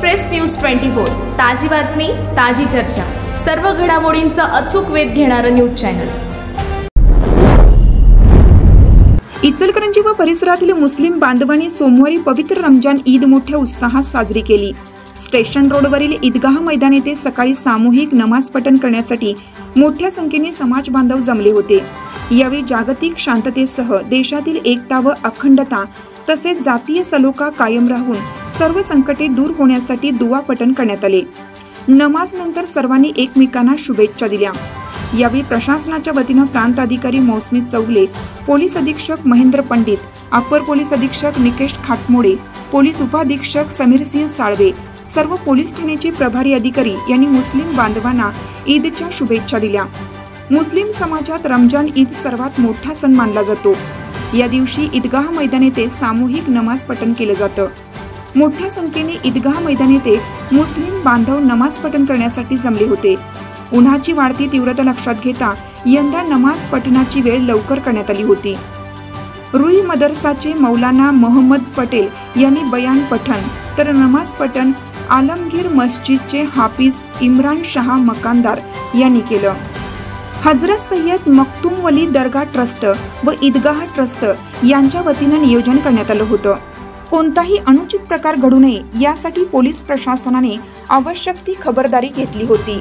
Express news 24 ताजी बातमी ताजी चर्चा सर्व घडामोडींचा अचूक वेध घेणारं न्यूज चॅनल। इचलकरंजी व परिसरातील मुस्लिम बांधवांनी सोमवारी पवित्र रमजान ईद मोठ्या उत्साहात साजरी केली। स्टेशन रोडवरील ईदगाह मैदान येथे सकाळी सामूहिक नमाज पठण करण्यासाठी मोठ्या संख्येने समाज बांधव जमले होते। यावेळी जागतिक शांततेसह देशातील एकता व अखंडता तसेच जातीय सलोखा कायम राहून सर्व संकटे दूर होण्यासाठी दुआ पठण करण्यात आले। नमाज नंतर सर्वांनी एकमेकांना शुभेच्छा दिल्या। यावेळी प्रशासनाच्या वतीने प्रांत अधिकारी मौसमी चौगले, पोलीस अधीक्षक महेंद्र पंडित, अपर पोलीस अधीक्षक निकेश खाटमोडे, पोलीस उपाधीक्षक समीरसिंह साळवे, सर्व पोलीस ठाण्याचे प्रभारी अधिकारी यांनी मुस्लिम बांधवांना ईदच्या शुभेच्छा दिल्या। मुस्लिम समाजात रमजान ईद सर्वात मोठा सण मानला जातो। या दिवशी ईदगाह मैदान येथे सामूहिक नमाज पठण केले जातं। मोठ्या संख्येने ईदगाह मैदान येथे मुस्लिम बांधव नमाज पठण करण्यासाठी जमले होते। उन्हाची वाढती तीव्रता लक्षात घेता यंदा नमाज पठणाची वेळ लवकर करण्यात आली होती। रुई मदरसाचे मौलाना मोहम्मद पटेल यांनी बयान पठण तर नमाज पठण आलमगीर मस्जिदचे हाफिज इम्रान शाह मकानदार यांनी केलं। हजरत सय्यद मखदूम वली दरगाह ट्रस्ट व ईदगाह ट्रस्ट यांच्या वतीने नियोजन करण्यात आलं होतं। कोणताही अनुचित प्रकार घडू नये यासाठी पोलीस प्रशासनाने आवश्यक ती खबरदारी घेतली होती।